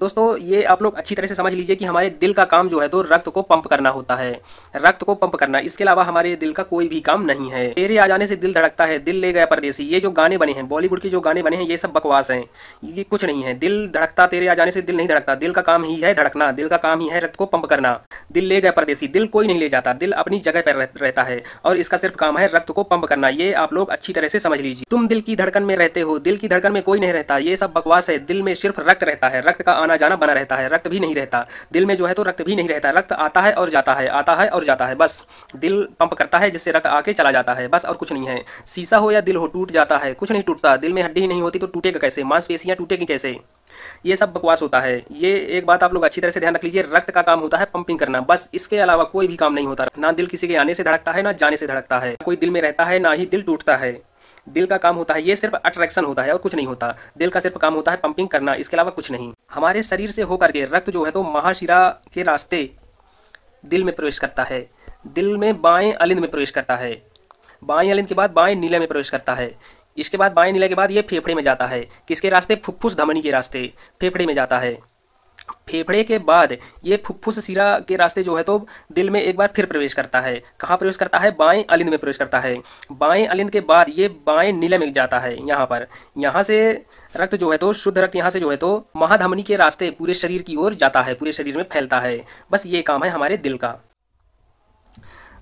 दोस्तों ये आप लोग अच्छी तरह से समझ लीजिए कि हमारे दिल का काम जो है तो रक्त को पंप करना होता है। रक्त को पंप करना, इसके अलावा हमारे दिल का कोई भी काम नहीं है। तेरे आ जाने से दिल धड़कता है, दिल ले गया परदेसी, ये जो गाने बने हैं, बॉलीवुड के जो गाने बने हैं, ये सब बकवास हैं। ये कुछ नहीं है। दिल धड़कता, तेरे आ जाने से दिल नहीं धड़कता। दिल का काम ही है धड़कना, दिल का काम ही है रक्त को पंप करना। दिल ले गया परदेसी, दिल कोई नहीं ले जाता, दिल अपनी जगह पर रहता है और इसका सिर्फ काम है रक्त को पंप करना। ये आप लोग अच्छी तरह से समझ लीजिए। तुम दिल की धड़कन में रहते हो, दिल की धड़कन में कोई नहीं रहता, ये सब बकवास है। दिल में सिर्फ रक्त रहता है, रक्त का आना जाना बना रहता है, रक्त भी नहीं रहता दिल में जो है तो रक्त भी नहीं रहता। रक्त आता है और जाता है, आता है और जाता है, बस दिल पंप करता है जिससे रक्त आके चला जाता है, बस और कुछ नहीं है। शीशा हो या दिल हो, टूट जाता है, कुछ नहीं टूटता। दिल में हड्डी ही नहीं होती तो टूटेगा कैसे, मांसपेशियां टूटेगी कैसे? ये सब बकवास होता है। ये एक बात आप लोग अच्छी तरह से ध्यान रख लीजिए, रक्त का काम होता है पंपिंग करना, बस इसके अलावा कोई भी काम नहीं होता। ना दिल किसी के आने से धड़कता है, ना जाने से धड़कता है, कोई दिल में रहता है, ना ही दिल टूटता है। दिल का काम होता है, ये सिर्फ अट्रैक्शन होता है और कुछ नहीं होता। दिल का सिर्फ काम होता है पंपिंग करना, इसके अलावा कुछ नहीं। हमारे शरीर से होकर के रक्त जो है तो महाशिरा के रास्ते दिल में प्रवेश करता है। दिल में बाएं अलिंद में प्रवेश करता है, बाएं अलिंद के बाद बाएं नीले में प्रवेश करता है। इसके बाद बाएं नीले के बाद ये फेफड़े में जाता है। किसके रास्ते? फुफ्फुस धमनी के रास्ते, फेफड़े में जाता है। फेफड़े के बाद ये फुफ्फुस शिरा के रास्ते जो है तो दिल में एक बार फिर प्रवेश करता है। कहाँ प्रवेश करता है? बाएं अलिंद में प्रवेश करता है। बाएं अलिंद के बाद ये बाएं नीले में जाता है। यहाँ पर, यहाँ से रक्त जो है तो शुद्ध रक्त यहाँ से जो है तो महाधमनी के रास्ते पूरे शरीर की ओर जाता है, पूरे शरीर में फैलता है। बस ये काम है हमारे दिल का।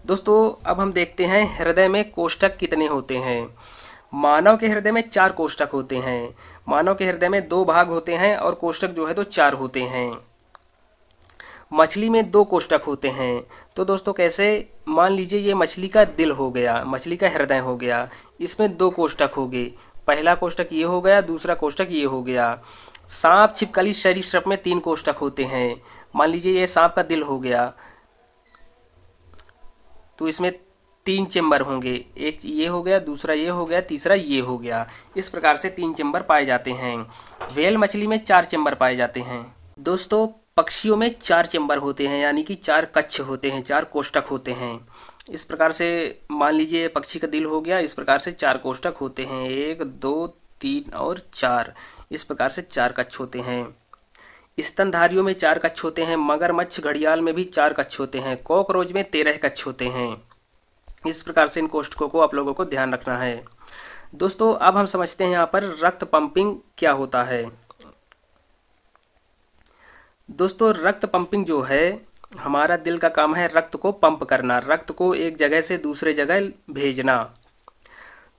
दोस्तों अब हम देखते हैं हृदय में कोष्ठक कितने होते हैं। मानव के हृदय में 4 कोष्ठक होते हैं। मानव के हृदय में 2 भाग होते हैं और कोष्ठक जो है तो 4 होते हैं। मछली में 2 कोष्ठक होते हैं। तो दोस्तों कैसे? मान लीजिए ये मछली का दिल हो गया, मछली का हृदय हो गया, इसमें 2 कोष्ठक हो गए। पहला कोष्ठक ये हो गया, दूसरा कोष्ठक ये हो गया। सांप छिपकली सरीसृप में 3 कोष्ठक होते हैं। मान लीजिए ये सांप का दिल हो गया, तो इसमें 3 चेम्बर होंगे। एक ये हो गया, दूसरा ये हो गया, तीसरा ये हो गया। इस प्रकार से 3 चेम्बर पाए जाते हैं। व्हेल मछली में 4 चेम्बर पाए जाते हैं। दोस्तों पक्षियों में 4 चेम्बर होते हैं, यानी कि 4 कक्ष होते हैं, 4 कोष्ठक होते हैं। इस प्रकार से मान लीजिए पक्षी का दिल हो गया, इस प्रकार से 4 कोष्ठक होते हैं, 1 2 3 और 4। इस प्रकार से 4 कक्ष होते हैं। स्तनधारियों में 4 कक्ष होते हैं। मगरमच्छ घड़ियाल में भी 4 कक्ष होते हैं। कॉकरोच में 13 कक्ष होते हैं। इस प्रकार से इन कोष्ठकों को आप लोगों को ध्यान रखना है। दोस्तों अब हम समझते हैं यहाँ पर रक्त पंपिंग क्या होता है। दोस्तों रक्त पंपिंग जो है, हमारा दिल का काम है रक्त को पंप करना, रक्त को एक जगह से दूसरे जगह भेजना।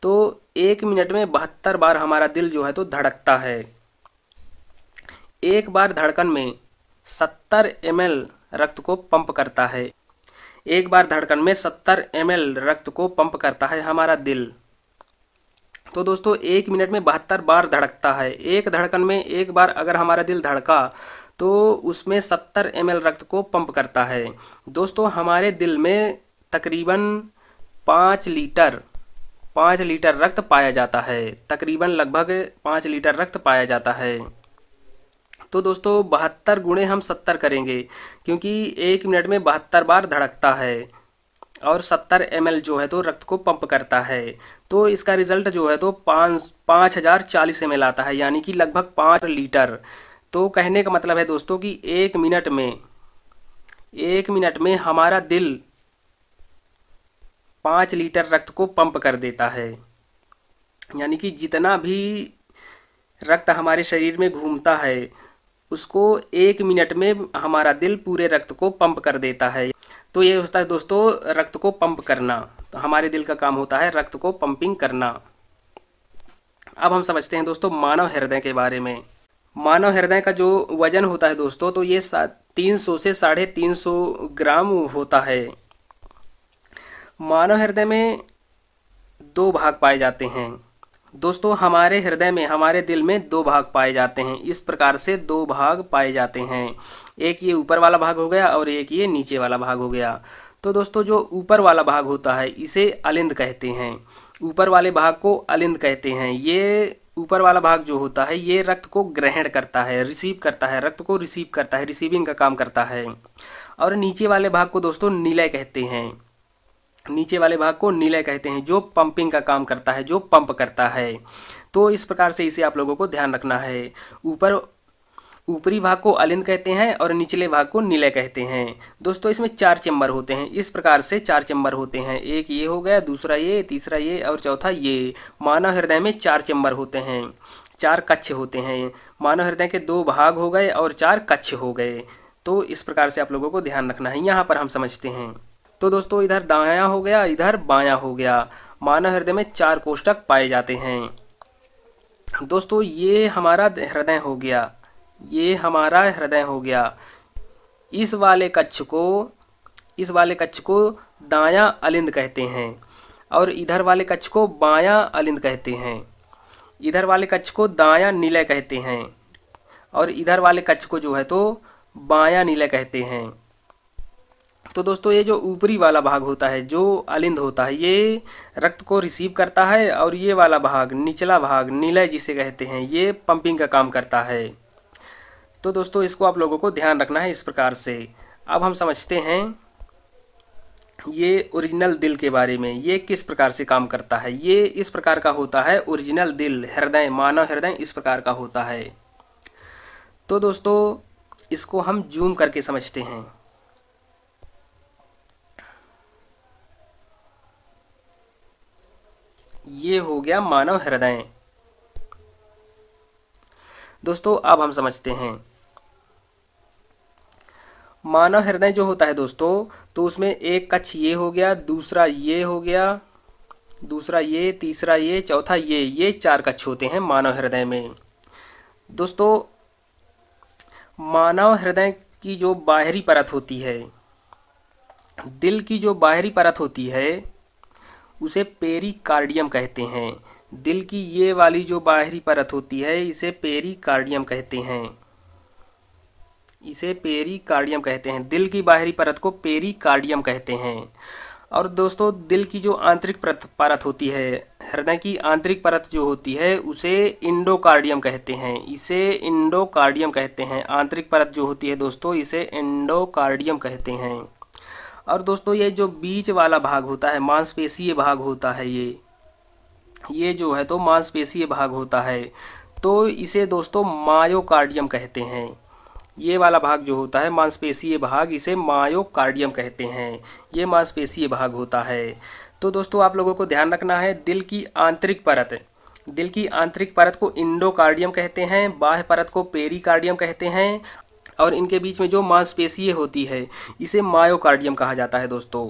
तो 1 मिनट में 72 बार हमारा दिल जो है तो धड़कता है। एक बार धड़कन में 70 ml रक्त को पंप करता है। एक बार धड़कन में 70 ml रक्त को पंप करता है हमारा दिल। तो दोस्तों 1 मिनट में 72 बार धड़कता है। एक धड़कन में एक बार अगर हमारा दिल धड़का तो उसमें 70 ml रक्त को पंप करता है। दोस्तों हमारे दिल में तकरीबन 5 लीटर रक्त पाया जाता है। तकरीबन लगभग 5 लीटर रक्त पाया जाता है। तो दोस्तों 72 गुणे हम 70 करेंगे, क्योंकि 1 मिनट में 72 बार धड़कता है और 70 ml जो है तो रक्त को पंप करता है। तो इसका रिज़ल्ट जो है तो 5040 ml आता है, यानी कि लगभग 5 लीटर। तो कहने का मतलब है दोस्तों कि 1 मिनट में हमारा दिल 5 लीटर रक्त को पंप कर देता है। यानी कि जितना भी रक्त हमारे शरीर में घूमता है उसको 1 मिनट में हमारा दिल पूरे रक्त को पंप कर देता है। तो ये होता है दोस्तों रक्त को पंप करना। तो हमारे दिल का काम होता है रक्त को पंपिंग करना। अब हम समझते हैं दोस्तों मानव हृदय के बारे में। मानव हृदय का जो वजन होता है दोस्तों, तो ये 300 से 350 ग्राम होता है। मानव हृदय में 2 भाग पाए जाते हैं। दोस्तों हमारे हृदय में, हमारे दिल में 2 भाग पाए जाते हैं। इस प्रकार से 2 भाग पाए जाते हैं। एक ये ऊपर वाला भाग हो गया और एक ये नीचे वाला भाग हो गया। तो दोस्तों जो ऊपर वाला भाग होता है इसे अलिंद कहते हैं। ऊपर वाले भाग को अलिंद कहते हैं। ये ऊपर वाला भाग जो होता है ये रक्त को ग्रहण करता है, रिसीव करता है, रक्त को रिसीव करता है, रिसीविंग का काम करता है। और नीचे वाले भाग को दोस्तों निलय कहते हैं। नीचे वाले भाग को निलय कहते हैं, जो पंपिंग का काम करता है, जो पंप करता है। तो इस प्रकार से इसे आप लोगों को ध्यान रखना है। ऊपरी भाग को अलिंद कहते हैं और निचले भाग को निलय कहते हैं। दोस्तों इसमें 4 चेम्बर होते हैं। इस प्रकार से 4 चेम्बर होते हैं। एक ये हो गया, दूसरा ये, तीसरा ये और चौथा ये। मानव हृदय में 4 चेम्बर होते हैं, 4 कक्ष होते हैं। मानव हृदय के 2 भाग हो गए और 4 कक्ष हो गए। तो इस प्रकार से आप लोगों को ध्यान रखना है। यहाँ पर हम समझते हैं। तो दोस्तों इधर दायां हो गया, इधर बायां हो गया। मानव हृदय में 4 कोष्ठक पाए जाते हैं। दोस्तों ये हमारा हृदय हो गया, ये हमारा हृदय हो गया। इस वाले कक्ष को दायां अलिंद कहते हैं और इधर वाले कक्ष को बायां अलिंद कहते हैं। इधर वाले कक्ष को दायां निलय कहते हैं और इधर वाले कक्ष को जो है तो बायां निलय कहते हैं। तो दोस्तों ये जो ऊपरी वाला भाग होता है, जो अलिंद होता है, ये रक्त को रिसीव करता है और ये वाला भाग, निचला भाग निलय जिसे कहते हैं, ये पंपिंग का काम करता है। तो दोस्तों इसको आप लोगों को ध्यान रखना है इस प्रकार से। अब हम समझते हैं ये ओरिजिनल दिल के बारे में। ये किस प्रकार से काम करता है। ये इस प्रकार का होता है ओरिजिनल दिल, हृदय, मानव हृदय इस प्रकार का होता है। तो दोस्तों इसको हम जूम करके समझते हैं। ये हो गया मानव हृदय। दोस्तों अब हम समझते हैं मानव हृदय जो होता है दोस्तों, तो उसमें एक कक्ष ये हो गया, दूसरा ये हो गया, दूसरा ये, तीसरा ये, चौथा ये 4 कक्ष होते हैं मानव हृदय में। दोस्तों मानव हृदय की जो बाहरी परत होती है, दिल की जो बाहरी परत होती है, उसे पेरिकार्डियम कहते हैं। दिल की ये वाली जो बाहरी परत होती है, इसे पेरिकार्डियम कहते हैं। इसे पेरिकार्डियम कहते हैं। दिल की बाहरी परत को पेरिकार्डियम कहते हैं। और दोस्तों दिल की जो आंतरिक परत होती है, हृदय की आंतरिक परत जो होती है, उसे इंडोकार्डियम कहते हैं। इसे इंडोकार्डियम कहते हैं। आंतरिक परत जो होती है दोस्तों, इसे इंडोकार्डियम कहते हैं। और दोस्तों ये जो बीच वाला भाग होता है, मांसपेशीय भाग होता है, ये जो है तो मांसपेशीय भाग होता है, तो इसे दोस्तों मायोकार्डियम कहते हैं। ये वाला भाग जो होता है मांसपेशीय भाग, इसे मायोकार्डियम कहते हैं। ये मांसपेशीय भाग होता है। तो दोस्तों आप लोगों को ध्यान रखना है, दिल की आंतरिक परत को इंडोकार्डियम कहते हैं, बाह्य परत को पेरिकार्डियम कहते हैं और इनके बीच में जो मांसपेशीय होती है, इसे मायोकार्डियम कहा जाता है दोस्तों।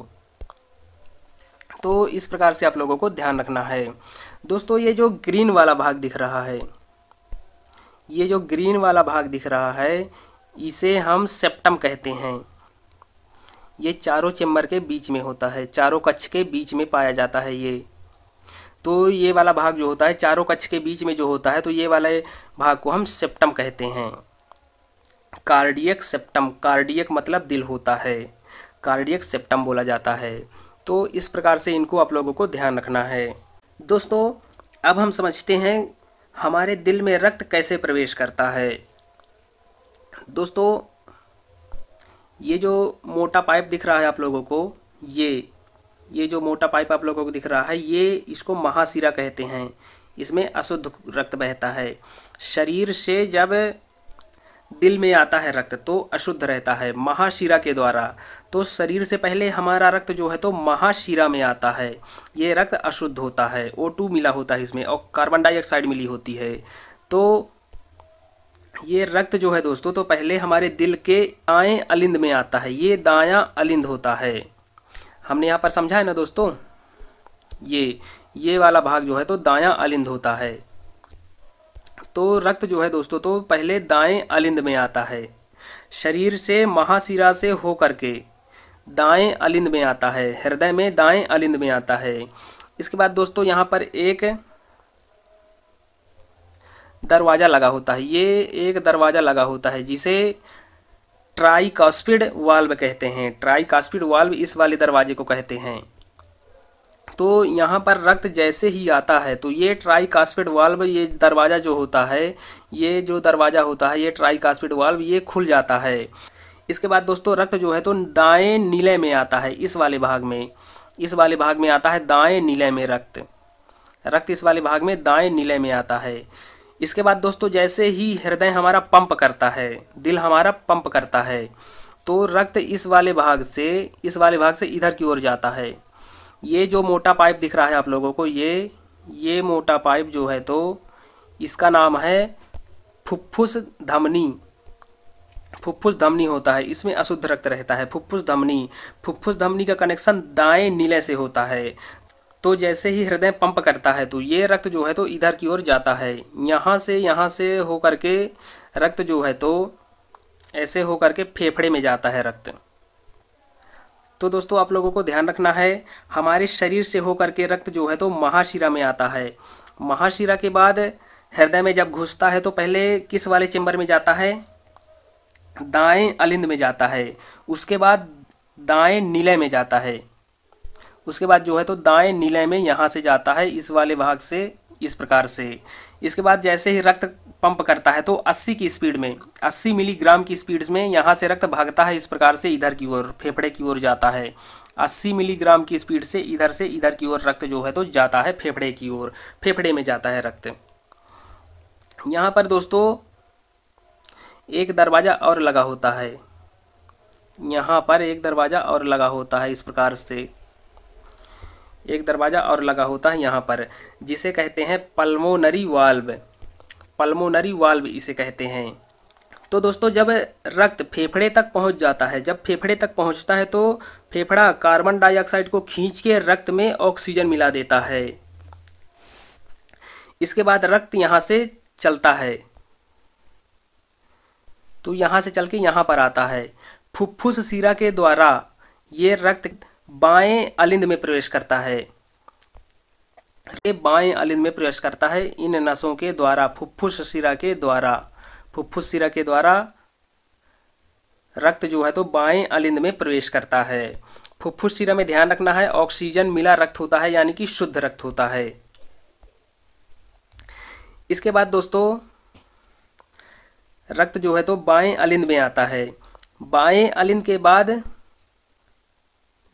तो इस प्रकार से आप लोगों को ध्यान रखना है। दोस्तों ये जो ग्रीन वाला भाग दिख रहा है, ये जो ग्रीन वाला भाग दिख रहा है, इसे हम सेप्टम कहते हैं। ये चारों चेम्बर के बीच में होता है, चारों कक्ष के बीच में पाया जाता है ये। तो ये वाला भाग जो होता है चारों कक्ष के बीच में जो होता है, तो ये वाले भाग को हम सेप्टम कहते हैं। कार्डियक सेप्टम, कार्डियक मतलब दिल होता है, कार्डियक सेप्टम बोला जाता है। तो इस प्रकार से इनको आप लोगों को ध्यान रखना है। दोस्तों अब हम समझते हैं हमारे दिल में रक्त कैसे प्रवेश करता है। दोस्तों ये जो मोटा पाइप दिख रहा है आप लोगों को, ये जो मोटा पाइप आप लोगों को दिख रहा है, ये इसको महाशिरा कहते हैं। इसमें अशुद्ध रक्त बहता है। शरीर से जब दिल में आता है रक्त तो अशुद्ध रहता है महाशिरा के द्वारा। तो शरीर से पहले हमारा रक्त जो है तो महाशिरा में आता है। ये रक्त अशुद्ध होता है, O2 मिला होता है इसमें और कार्बन डाइऑक्साइड मिली होती है। तो ये रक्त जो है दोस्तों, तो पहले हमारे दिल के दाएं अलिंद में आता है। ये दायां अलिंद होता है। हमने यहाँ पर समझा है ना दोस्तों, ये वाला भाग जो है तो दायां अलिंद होता है। तो रक्त जो है दोस्तों तो पहले दाएं अलिंद में आता है। शरीर से महाशिरा से हो करके दाएं अलिंद में आता है, हृदय में दाएं अलिंद में आता है। इसके बाद दोस्तों यहाँ पर एक दरवाज़ा लगा होता है। ये एक दरवाज़ा लगा होता है जिसे ट्राइकास्पिड वाल्व कहते हैं। ट्राइकास्पिड वाल्व इस वाले दरवाजे को कहते हैं। तो यहाँ पर रक्त जैसे ही आता है तो ये ट्राइकास्पिड वाल्व, ये दरवाज़ा जो होता है, ये जो दरवाज़ा होता है, ये ट्राइकास्पिड वाल्व ये खुल जाता है। इसके बाद दोस्तों रक्त जो है तो दाएं नीले में आता है। इस वाले भाग में आता है दाएं नीले में रक्त इस वाले भाग में दाएं नीले में आता है। इसके बाद दोस्तों जैसे ही हृदय हमारा पंप करता है, दिल हमारा पंप करता है, तो रक्त इस वाले भाग से इधर की ओर जाता है। ये जो मोटा पाइप दिख रहा है आप लोगों को, ये मोटा पाइप जो है तो इसका नाम है फुफ्फुस धमनी। फुफ्फुस धमनी होता है, इसमें अशुद्ध रक्त रहता है। फुफ्फुस धमनी का कनेक्शन दाएं नीले से होता है। तो जैसे ही हृदय पंप करता है तो ये रक्त जो है तो इधर की ओर जाता है। यहाँ से होकर के रक्त जो है तो ऐसे होकर के फेफड़े में जाता है रक्त। तो दोस्तों आप लोगों को ध्यान रखना है, हमारे शरीर से होकर के रक्त जो है तो महाशिरा में आता है। महाशिरा के बाद हृदय में जब घुसता है तो पहले किस वाले चेंबर में जाता है? दाएं अलिंद में जाता है। उसके बाद दाएं नीले में जाता है। उसके बाद जो है तो दाएं नीले में यहाँ से जाता है, इस वाले भाग से, इस प्रकार से। इसके बाद जैसे ही रक्त पंप करता है तो 80 की स्पीड में, 80 मिलीग्राम की स्पीड में यहाँ से रक्त भागता है इस प्रकार से इधर की ओर, फेफड़े की ओर जाता है। 80 मिलीग्राम की स्पीड से इधर की ओर रक्त जो है तो जाता है फेफड़े की ओर, फेफड़े में जाता है रक्त। यहाँ पर दोस्तों एक दरवाज़ा और लगा होता है, यहाँ पर एक दरवाज़ा और लगा होता है, इस प्रकार से एक दरवाज़ा और लगा होता है यहाँ पर, जिसे कहते हैं पल्मोनरी वाल्व। पल्मोनरी वाल्व इसे कहते हैं। तो दोस्तों जब रक्त फेफड़े तक पहुँच जाता है, जब फेफड़े तक पहुँचता है तो फेफड़ा कार्बन डाइऑक्साइड को खींच के रक्त में ऑक्सीजन मिला देता है। इसके बाद रक्त यहाँ से चलता है, तो यहाँ से चल के यहाँ पर आता है। फुफ्फुस शिरा के द्वारा ये रक्त बाएं अलिंद में प्रवेश करता है। ये बाएं अलिंद में प्रवेश करता है इन नसों के द्वारा, फुफ्फुस शिरा के द्वारा रक्त जो है तो बाएं अलिंद में प्रवेश करता है। फुफ्फुस शिरा में ध्यान रखना है, ऑक्सीजन मिला रक्त होता है, यानी कि शुद्ध रक्त होता है। इसके बाद दोस्तों रक्त जो है तो बाएं अलिंद में आता है। बाएं अलिंद के बाद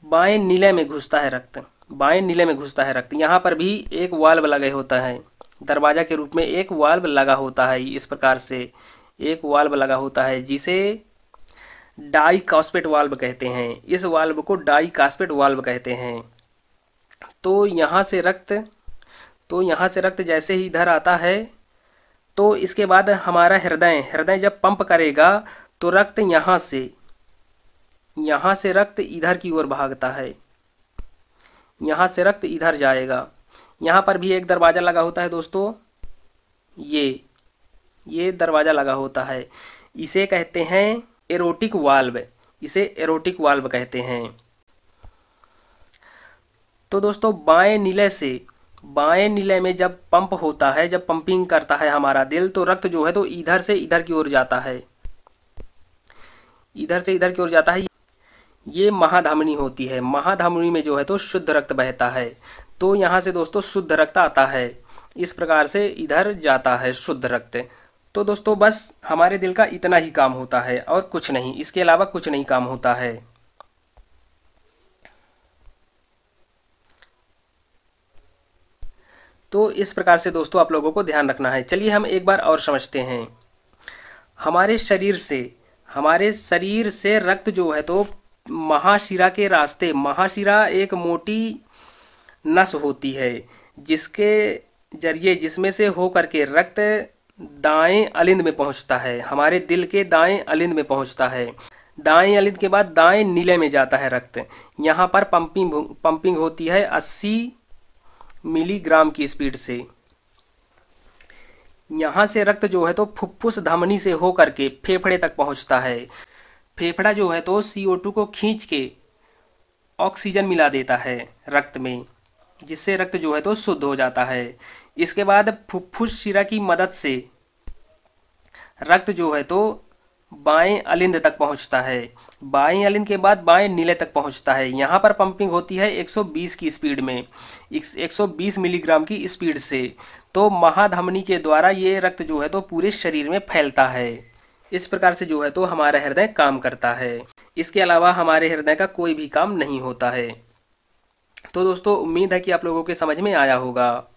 बाएं नीले में घुसता है रक्त, बाएं नीले में घुसता है रक्त। यहाँ पर भी एक वाल्व लगे होता है, दरवाजा के रूप में एक वाल्व लगा होता है, इस प्रकार से एक वाल्व लगा होता है, जिसे डाइकास्पेट वाल्व कहते हैं। इस वाल्व को डाइकास्पेट वाल्व कहते हैं। तो यहाँ से रक्त जैसे ही इधर आता है तो इसके बाद हमारा हृदय जब पंप करेगा तो रक्त यहाँ से रक्त इधर की ओर भागता है, यहाँ से रक्त इधर जाएगा। यहाँ पर भी एक दरवाज़ा लगा होता है दोस्तों, ये दरवाज़ा लगा होता है, इसे कहते हैं एरोटिक वाल्व, इसे एरोटिक वाल्व कहते हैं। तो दोस्तों बाएं नीले में जब पंप होता है, जब पंपिंग करता है हमारा दिल, तो रक्त जो है तो इधर से इधर की ओर जाता है, इधर से इधर की ओर जाता है। ये महाधमनी होती है, महाधमनी में जो है तो शुद्ध रक्त बहता है। तो यहाँ से दोस्तों शुद्ध रक्त आता है, इस प्रकार से इधर जाता है शुद्ध रक्त। तो दोस्तों बस हमारे दिल का इतना ही काम होता है और कुछ नहीं, इसके अलावा कुछ नहीं काम होता है। तो इस प्रकार से दोस्तों आप लोगों को ध्यान रखना है। चलिए हम एक बार और समझते हैं। हमारे शरीर से रक्त जो है तो महाशिरा के रास्ते, महाशिरा एक मोटी नस होती है जिसमें से होकर के रक्त दाएं अलिंद में पहुंचता है, हमारे दिल के दाएं अलिंद में पहुंचता है। दाएं अलिंद के बाद दाएं नीले में जाता है रक्त। यहाँ पर पंपिंग होती है 80 मिलीग्राम की स्पीड से। यहाँ से रक्त जो है तो फुफ्फुस धमनी से होकर के फेफड़े तक पहुँचता है। फेफड़ा जो है तो CO2 को खींच के ऑक्सीजन मिला देता है रक्त में, जिससे रक्त जो है तो शुद्ध हो जाता है। इसके बाद फुफ्फुस शिरा की मदद से रक्त जो है तो बाएं अलिंद तक पहुंचता है। बाएं अलिंद के बाद बाएं नीले तक पहुंचता है। यहाँ पर पंपिंग होती है 120 की स्पीड में, 120 मिलीग्राम की स्पीड से। तो महाधमनी के द्वारा ये रक्त जो है तो पूरे शरीर में फैलता है। इस प्रकार से जो है तो हमारा हृदय काम करता है। इसके अलावा हमारे हृदय का कोई भी काम नहीं होता है। तो दोस्तों उम्मीद है कि आप लोगों के समझ में आया होगा।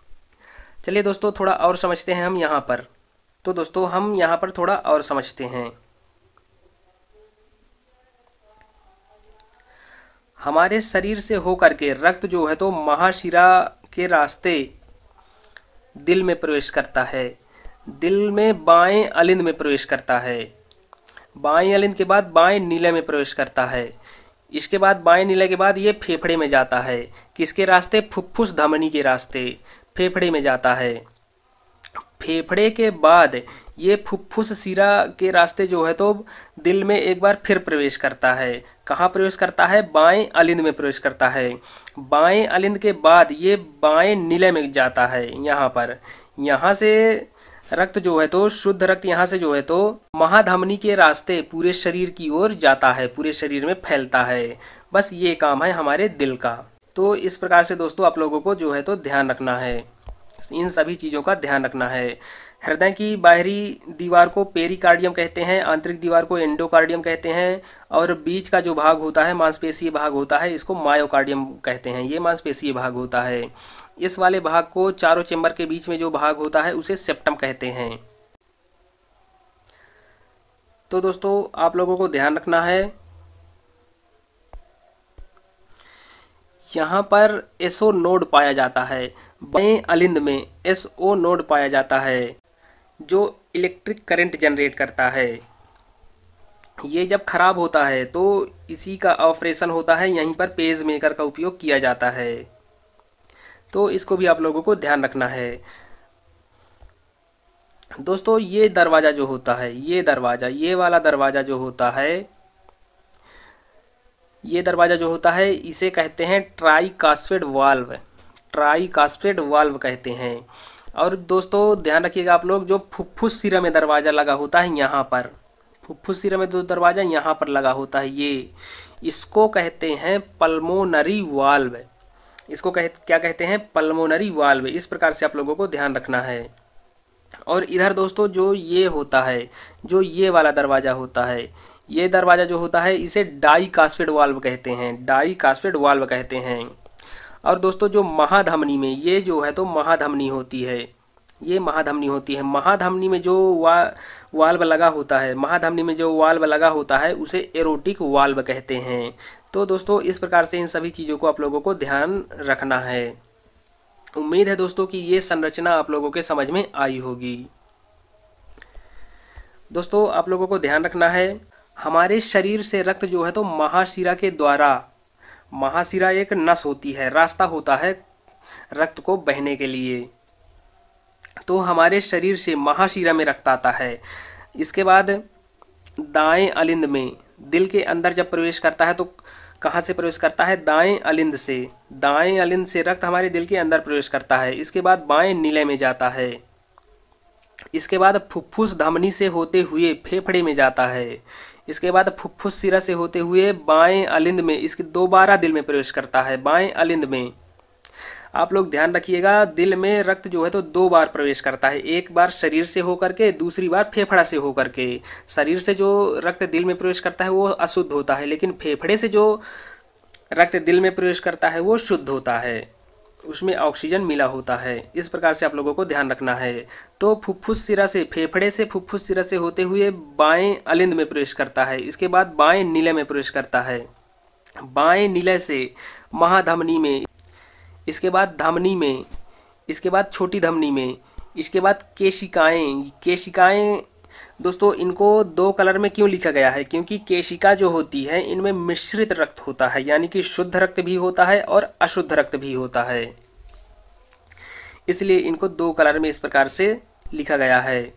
चलिए दोस्तों थोड़ा और समझते हैं हम यहाँ पर। तो दोस्तों हम यहाँ पर थोड़ा और समझते हैं। हमारे शरीर से होकर के रक्त जो है तो महाशिरा के रास्ते दिल में प्रवेश करता है। दिल में बाएं अलिंद में प्रवेश करता है। बाएं अलिंद के बाद बाएं नीले में प्रवेश करता है। इसके बाद बाएं नीले के बाद ये फेफड़े में जाता है। किसके रास्ते? फुफ्फुस धमनी के रास्ते फेफड़े में जाता है। फेफड़े के बाद ये फुफ्फुस शिरा के रास्ते जो है तो दिल में एक बार फिर प्रवेश करता है। कहाँ प्रवेश करता है? बाएं अलिंद में प्रवेश करता है। बाएं अलिंद के बाद ये बाएं नीले में जाता है। यहाँ से रक्त जो है तो शुद्ध रक्त यहाँ से जो है तो महाधमनी के रास्ते पूरे शरीर की ओर जाता है, पूरे शरीर में फैलता है। बस ये काम है हमारे दिल का। तो इस प्रकार से दोस्तों आप लोगों को जो है तो ध्यान रखना है, इन सभी चीज़ों का ध्यान रखना है। हृदय की बाहरी दीवार को पेरिकार्डियम कहते हैं, आंतरिक दीवार को एंडोकार्डियम कहते हैं, और बीच का जो भाग होता है मांसपेशीय भाग होता है, इसको मायोकार्डियम कहते हैं। ये मांसपेशीय भाग होता है। इस वाले भाग को चारों चेम्बर के बीच में जो भाग होता है उसे सेप्टम कहते हैं। तो दोस्तों आप लोगों को ध्यान रखना है, यहाँ पर एसओ नोड पाया जाता है। बाएं अलिंद में एसओ नोड पाया जाता है जो इलेक्ट्रिक करंट जनरेट करता है। ये जब खराब होता है तो इसी का ऑपरेशन होता है, यहीं पर पेज मेकर का उपयोग किया जाता है। तो इसको भी आप लोगों को ध्यान रखना है। दोस्तों ये दरवाज़ा जो होता है, ये वाला दरवाज़ा जो होता है, ये दरवाज़ा जो होता है इसे कहते हैं ट्राइकास्पिड वाल्व। ट्राइकास्पिड वाल्व कहते हैं। और दोस्तों ध्यान रखिएगा आप लोग, जो फुफ्फुस सिरा में दरवाज़ा लगा होता है यहाँ पर, फुफ्फुस सिरा में जो दरवाज़ा यहाँ पर लगा होता है इसको कहते हैं पल्मोनरी वाल्व। इसको क्या कहते हैं? Pulmonary valve. इस प्रकार से आप लोगों को ध्यान रखना है। और इधर दोस्तों जो ये होता है, जो ये वाला दरवाज़ा होता है, ये दरवाज़ा जो होता है इसे डाइकास्पिड वाल्व कहते हैं, डाइकास्पिड वाल्व कहते हैं। और दोस्तों जो महाधमनी में ये जो है तो महाधमनी होती है, ये महाधमनी होती है। महाधमनी में जो वाल्व लगा होता है, महाधमनी में जो वाल्व लगा होता है उसे एरोटिक वाल्व कहते हैं। तो दोस्तों इस प्रकार से इन सभी चीज़ों को आप लोगों को ध्यान रखना है। उम्मीद है दोस्तों कि ये संरचना आप लोगों के समझ में आई होगी। दोस्तों आप लोगों को ध्यान रखना है, हमारे शरीर से रक्त जो है तो महाशिरा के द्वारा, महाशिरा एक नस होती है, रास्ता होता है रक्त को बहने के लिए। तो हमारे शरीर से महाशिरा में रक्त आता है। इसके बाद दाएं अलिंद में, दिल के अंदर जब प्रवेश करता है तो कहाँ से प्रवेश करता है? दाएं अलिंद से। दाएं अलिंद से रक्त हमारे दिल के अंदर प्रवेश करता है। इसके बाद बाएं नीले में जाता है। इसके बाद फुफ्फुस धमनी से होते हुए फेफड़े में जाता है। इसके बाद फुफ्फुस सिरा से होते हुए बाएं अलिंद में, इसके दोबारा दिल में प्रवेश करता है, बाएं अलिंद में। आप लोग ध्यान रखिएगा, दिल में रक्त जो है तो 2 बार प्रवेश करता है, एक बार शरीर से होकर के, दूसरी बार फेफड़ा से होकर के। शरीर से जो रक्त दिल में प्रवेश करता है वो अशुद्ध होता है, लेकिन फेफड़े से जो रक्त दिल में प्रवेश करता है वो शुद्ध होता है, उसमें ऑक्सीजन मिला होता है। इस प्रकार से आप लोगों को ध्यान रखना है। तो फुफ्फुस सिरा से, फेफड़े से फुफ्फुस सिरा से होते हुए बाएं अलिंद में प्रवेश करता है। इसके बाद बाएं नीले में प्रवेश करता है। बाएं नीले से महाधमनी में, इसके बाद धमनी में, इसके बाद छोटी धमनी में, इसके बाद केशिकाएं। केशिकाएं दोस्तों इनको 2 कलर में क्यों लिखा गया है? क्योंकि केशिका जो होती है इनमें मिश्रित रक्त होता है, यानी कि शुद्ध रक्त भी होता है और अशुद्ध रक्त भी होता है, इसलिए इनको 2 कलर में इस प्रकार से लिखा गया है।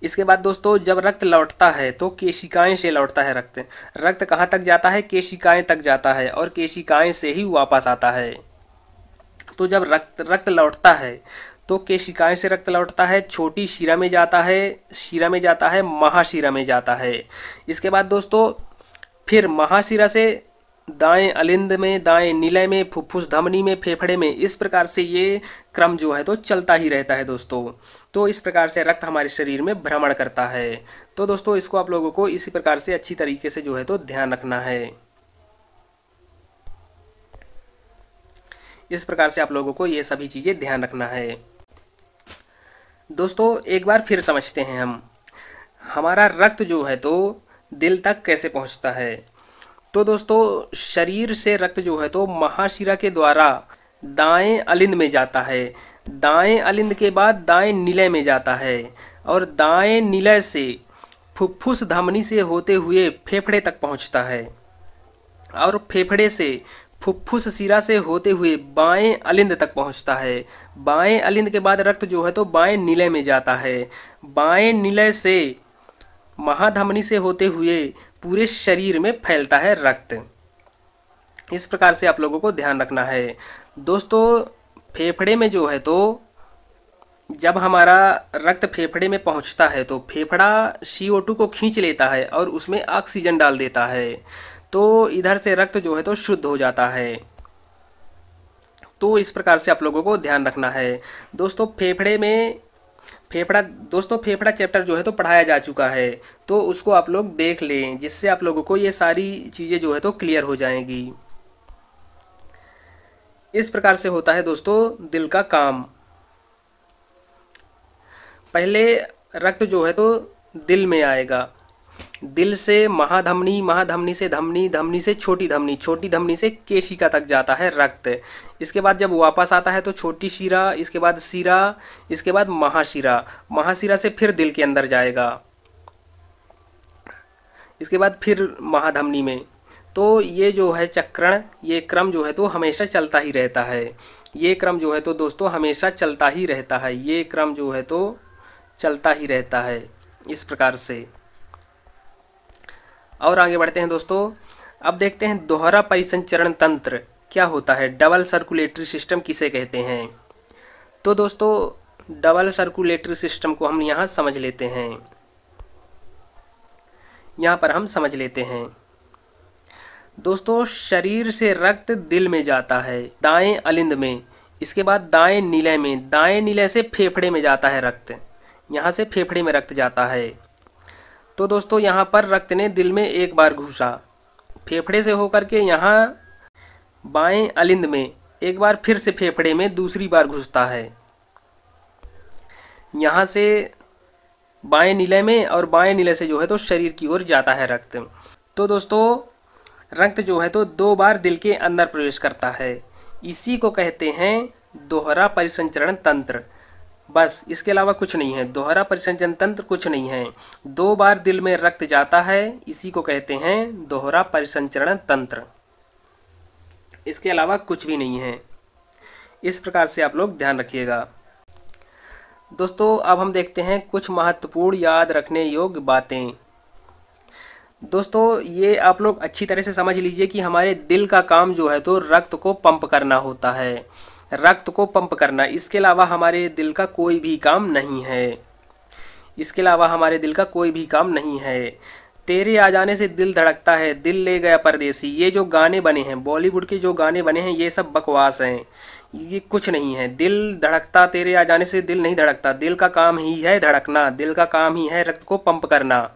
इसके बाद दोस्तों जब रक्त लौटता है तो केशिकाएं से लौटता है रक्त। रक्त कहाँ तक जाता है? केशिकाएं तक जाता है और केशिकाएं से ही वापस आता है। तो जब रक्त लौटता है तो केशिकाएं से रक्त लौटता है, छोटी शिरा में जाता है, महाशिरा में जाता है। इसके बाद दोस्तों फिर महाशिरा से दाएं अलिंद में, दाएं नीले में, फुफ्फुस धमनी में, फेफड़े में, इस प्रकार से ये क्रम जो है तो चलता ही रहता है दोस्तों। तो इस प्रकार से रक्त हमारे शरीर में भ्रमण करता है। तो दोस्तों इसको आप लोगों को इसी प्रकार से अच्छी तरीके से जो है तो ध्यान रखना है। इस प्रकार से आप लोगों को ये सभी चीज़ें ध्यान रखना है। दोस्तों एक बार फिर समझते हैं हम, हमारा रक्त जो है तो दिल तक कैसे पहुंचता है। तो दोस्तों शरीर से रक्त जो है तो महाशिरा के द्वारा दाएं अलिंद में जाता है, दाएं अलिंद के बाद दाएं निलय में जाता है, और दाएं निलय से फुफ्फुस धमनी से होते हुए फेफड़े तक पहुंचता है, और फेफड़े से फुफ्फुस शिरा से होते हुए बाएं अलिंद तक पहुंचता है। बाएं अलिंद के बाद रक्त जो है तो बाएं निलय में जाता है, बाएं निलय से महाधमनी से होते हुए पूरे शरीर में फैलता है रक्त। इस प्रकार से आप लोगों को ध्यान रखना है। दोस्तों फेफड़े में जो है तो जब हमारा रक्त फेफड़े में पहुंचता है तो फेफड़ा CO2 को खींच लेता है और उसमें ऑक्सीजन डाल देता है, तो इधर से रक्त जो है तो शुद्ध हो जाता है। तो इस प्रकार से आप लोगों को ध्यान रखना है। दोस्तों फेफड़ा चैप्टर जो है तो पढ़ाया जा चुका है, तो उसको आप लोग देख लें, जिससे आप लोगों को ये सारी चीज़ें जो है तो क्लियर हो जाएंगी। इस प्रकार से होता है दोस्तों दिल का काम। पहले रक्त जो है तो दिल में आएगा, दिल से महाधमनी, महाधमनी से धमनी, धमनी से छोटी धमनी, छोटी धमनी से केशिका तक जाता है रक्त। इसके बाद जब वापस आता है तो छोटी शिरा, इसके बाद शिरा, इसके बाद महाशिरा, महाशिरा से फिर दिल के अंदर जाएगा, इसके बाद फिर महाधमनी में। तो ये जो है चक्रण, ये क्रम जो है तो हमेशा चलता ही रहता है। ये क्रम जो है तो दोस्तों हमेशा चलता ही रहता है, ये क्रम जो है तो चलता ही रहता है इस प्रकार से। और आगे बढ़ते हैं दोस्तों, अब देखते हैं दोहरा परिसंचरण तंत्र क्या होता है, डबल सर्कुलेटरी सिस्टम किसे कहते हैं। तो दोस्तों डबल सर्कुलेटरी सिस्टम को हम यहाँ समझ लेते हैं, यहाँ पर हम समझ लेते हैं। दोस्तों शरीर से रक्त दिल में जाता है दाएं अलिंद में, इसके बाद दाएं निलय में, दाएं निलय से फेफड़े में जाता है रक्त, यहाँ से फेफड़े में रक्त जाता है। तो दोस्तों यहाँ पर रक्त ने दिल में एक बार घुसा, फेफड़े से होकर के यहाँ बाएं अलिंद में एक बार, फिर से फेफड़े में दूसरी बार घुसता है, यहाँ से बाएं निलय में, और बाएं निलय से जो है तो शरीर की ओर जाता है रक्त। तो दोस्तों रक्त जो है तो 2 बार दिल के अंदर प्रवेश करता है, इसी को कहते हैं दोहरा परिसंचरण तंत्र। बस इसके अलावा कुछ नहीं है, दोहरा परिसंचरण तंत्र कुछ नहीं है। 2 बार दिल में रक्त जाता है, इसी को कहते हैं दोहरा परिसंचरण तंत्र, इसके अलावा कुछ भी नहीं है। इस प्रकार से आप लोग ध्यान रखिएगा। दोस्तों अब हम देखते हैं कुछ महत्वपूर्ण याद रखने योग्य बातें। दोस्तों ये आप लोग अच्छी तरह से समझ लीजिए कि हमारे दिल का काम जो है तो रक्त को पंप करना होता है, रक्त को पंप करना, इसके अलावा हमारे दिल का कोई भी काम नहीं है, इसके अलावा हमारे दिल का कोई भी काम नहीं है। तेरे आ जाने से दिल धड़कता है, दिल ले गया परदेसी, ये जो गाने बने हैं, बॉलीवुड के जो गाने बने हैं, ये सब बकवास हैं, ये कुछ नहीं है। दिल धड़कता, तेरे आ जाने से दिल नहीं धड़कता, दिल का काम ही है धड़कना, दिल का काम ही है रक्त को पंप करना।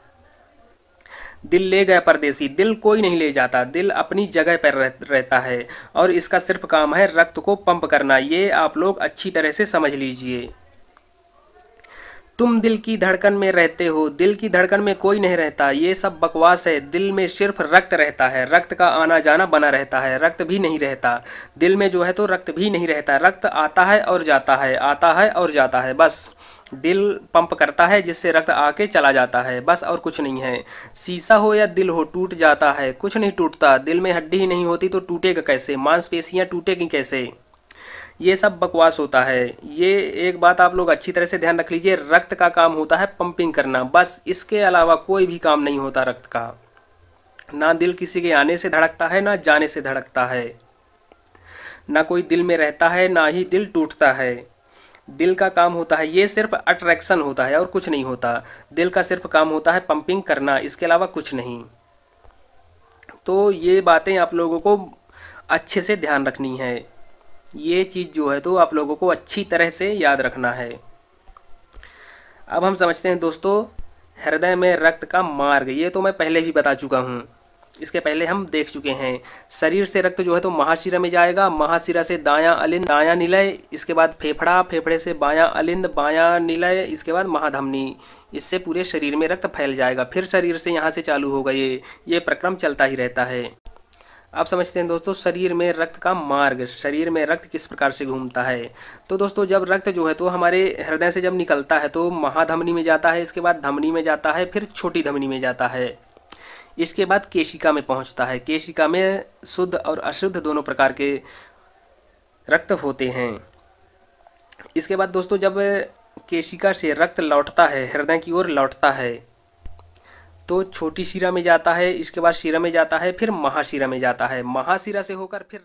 दिल ले गया परदेसी, दिल कोई नहीं ले जाता, दिल अपनी जगह पर रहता है, और इसका सिर्फ काम है रक्त को पंप करना। ये आप लोग अच्छी तरह से समझ लीजिए। तुम दिल की धड़कन में रहते हो, दिल की धड़कन में कोई नहीं रहता, ये सब बकवास है। दिल में सिर्फ रक्त रहता है, रक्त का आना जाना बना रहता है, रक्त भी नहीं रहता दिल में जो है तो रक्त भी नहीं रहता, रक्त आता है और जाता है, आता है और जाता है, बस दिल पंप करता है जिससे रक्त आके चला जाता है, बस और कुछ नहीं है। शीशा हो या दिल हो टूट जाता है, कुछ नहीं टूटता, दिल में हड्डी ही नहीं होती तो टूटेगा कैसे, मांसपेशियां टूटेगी कैसे, ये सब बकवास होता है। ये एक बात आप लोग अच्छी तरह से ध्यान रख लीजिए, रक्त का काम होता है पंपिंग करना, बस इसके अलावा कोई भी काम नहीं होता रक्त का। ना दिल किसी के आने से धड़कता है, ना जाने से धड़कता है, ना कोई दिल में रहता है, ना ही दिल टूटता है। दिल का काम होता है, ये सिर्फ अट्रैक्शन होता है और कुछ नहीं होता। दिल का सिर्फ काम होता है पंपिंग करना, इसके अलावा कुछ नहीं। तो ये बातें आप लोगों को अच्छे से ध्यान रखनी है, ये चीज़ जो है तो आप लोगों को अच्छी तरह से याद रखना है। अब हम समझते हैं दोस्तों हृदय में रक्त का मार्ग, ये तो मैं पहले भी बता चुका हूँ, इसके पहले हम देख चुके हैं। शरीर से रक्त जो है तो महाशिरा में जाएगा, महाशिरा से दायां अलिंद, दायां निलय, इसके बाद फेफड़ा, फेफड़े से बायां अलिंद, बायां निलय, इसके बाद महाधमनी। इससे पूरे शरीर में रक्त फैल जाएगा। फिर शरीर से यहाँ से चालू होगा ये प्रक्रम चलता ही रहता है। अब समझते हैं दोस्तों शरीर में रक्त का मार्ग, शरीर में रक्त किस प्रकार से घूमता है। तो दोस्तों जब रक्त जो है तो हमारे हृदय से जब निकलता है तो महाधमनी में जाता है, इसके बाद धमनी में जाता है, फिर छोटी धमनी में जाता है, इसके बाद केशिका में पहुंचता है। केशिका में शुद्ध और अशुद्ध दोनों प्रकार के रक्त होते हैं। इसके बाद दोस्तों जब केशिका से रक्त लौटता है, हृदय की ओर लौटता है, तो छोटी शिरा में जाता है, इसके बाद शिरा में जाता है, फिर महाशिरा में जाता है। महाशिरा से होकर फिर